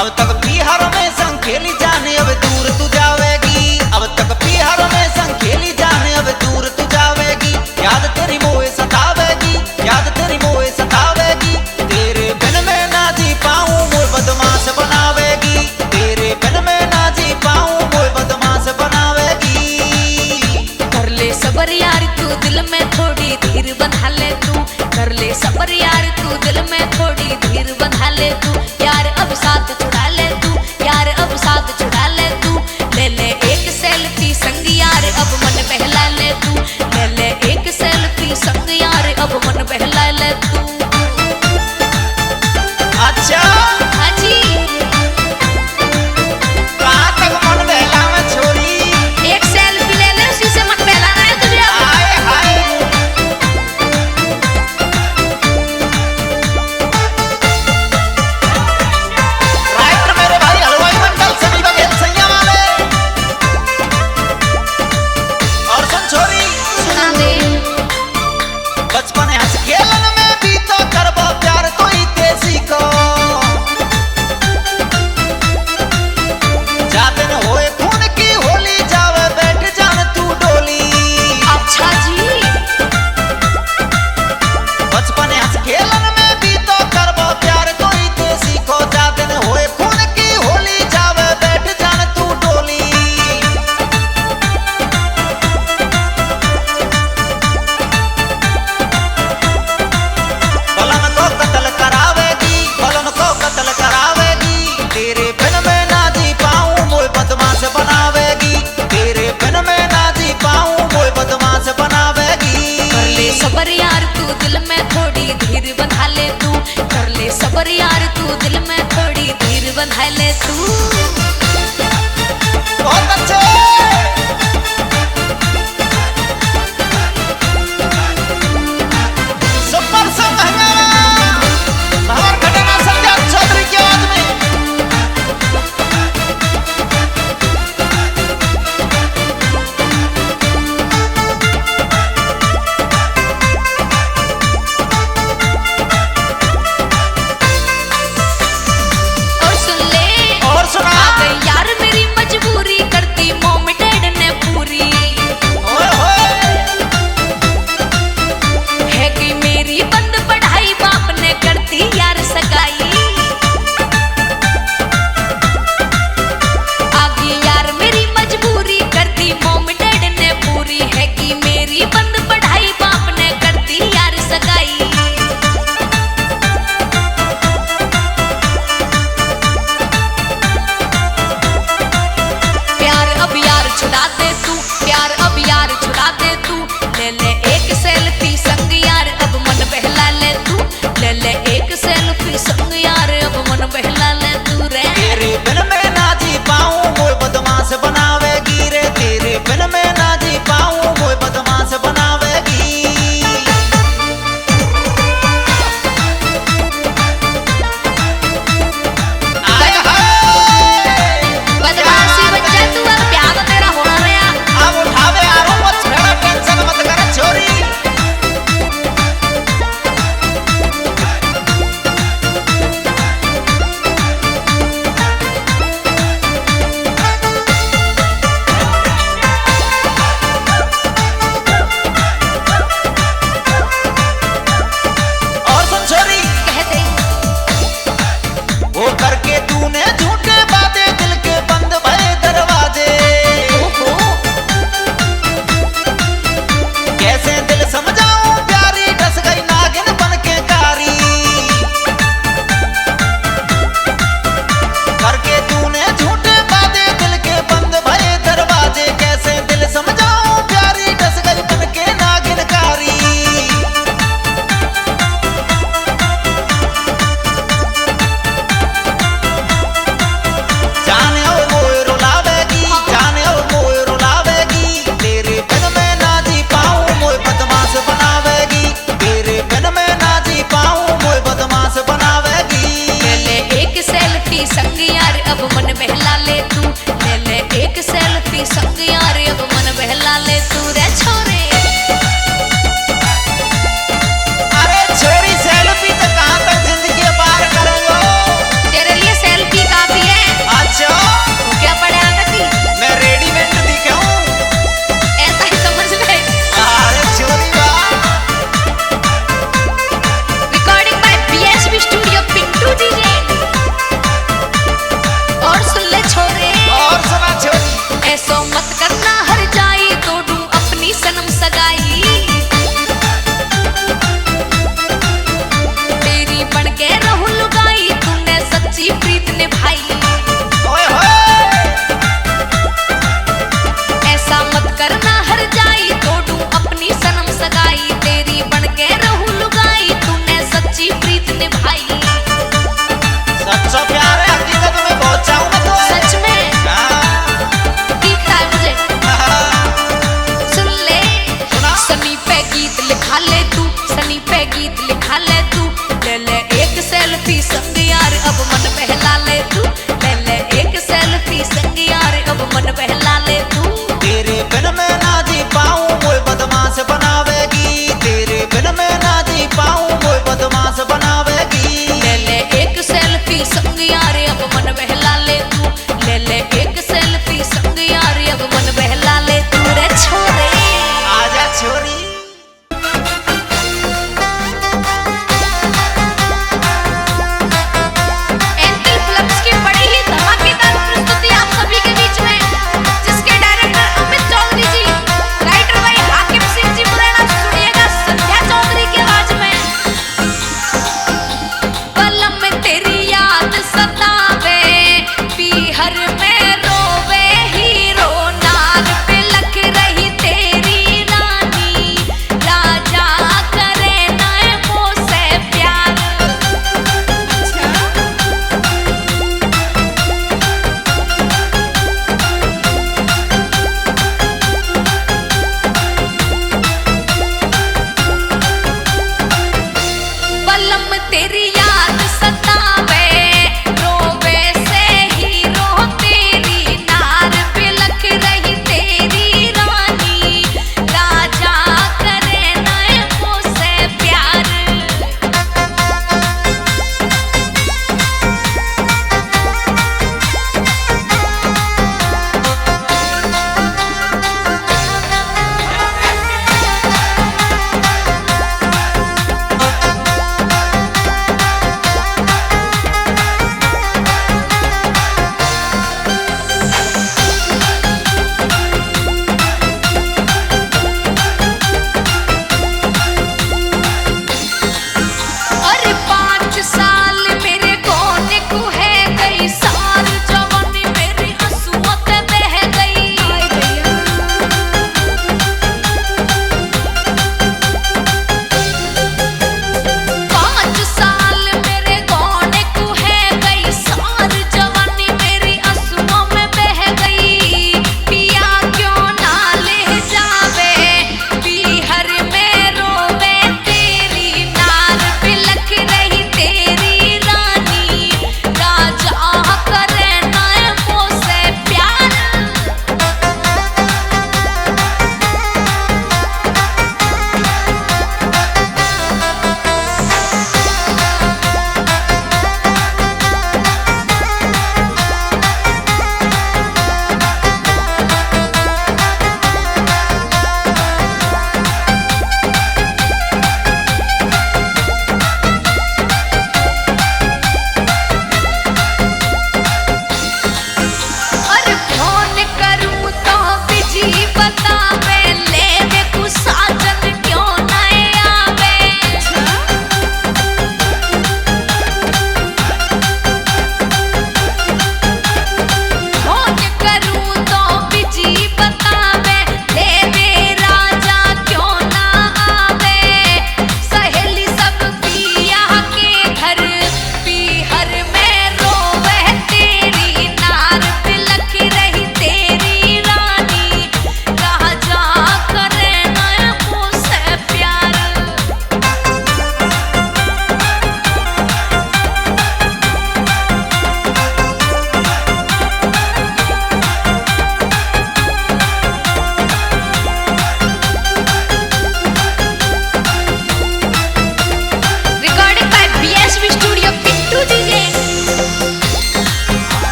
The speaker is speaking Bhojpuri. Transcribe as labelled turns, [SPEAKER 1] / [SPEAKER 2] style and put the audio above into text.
[SPEAKER 1] अब तक बिहार में संग खेली जाने अब दूर तू जावेगी। अब तक बिहार में संग खेली जाने अब दूर तू जावेगी। याद तेरी मोए सतावेगी, याद तेरी मोए सतावेगी। तेरे बिन में ना जी पाऊं मोए बदमाश बनावेगी। तेरे बिन में ना जी पाऊं मोए बदमाश बनावेगी।
[SPEAKER 2] कर ले सबर यार तू दिल में थोड़ी धीर बंधा ले तू। कर ले सबर यार तू दिल में थोड़ी धीर बंधा ले तू। यार अब साथ छुड़ा ले तू, यार अब साथ छुड़ा ले तू। ले ले एक सेल्फी संग यार अब मन बहला ले तू। ले ले एक सेल्फी संग यार अब मन बहला ले तू।
[SPEAKER 1] अच्छा
[SPEAKER 2] हाँ जी,
[SPEAKER 1] कहाँ तक मन बहला में छोरी।
[SPEAKER 2] एक सेल्फी ले ले उसी से मन बहलाना है तुझे अब।
[SPEAKER 1] हाय हाय राइटर मेरे भाई हलवाई मंडल सभी बघेल सैया वाले। और सुन छोरी,
[SPEAKER 2] सुना दे।
[SPEAKER 1] बचपन हंस खेलन में भी तो करबो प्यार तो ही ते सीखो। जातन होए खून की होली जावे बैठ जान तू डोली।
[SPEAKER 2] अच्छा जी,
[SPEAKER 1] बचपन हंस खेलन में भी तो करबो प्यार तो ही ते सीखो। जातन होए खून की होली जावे बैठ जान तू डोली। बलन को कत्ल करावेगी, बलन को कत्ल करावेगी। तेरे बिन में ना जी पाऊं मोए बदमाश बनावेगी। तेरे बिन में ना जी पाऊं मोए बदमाश बनावेगी।
[SPEAKER 2] कर ले सबर यार तू दिल में थोड़ी धीर बंधा ले तू। कर ले सबर यार तू दिल में थोड़ी धीर बंधा ले तू।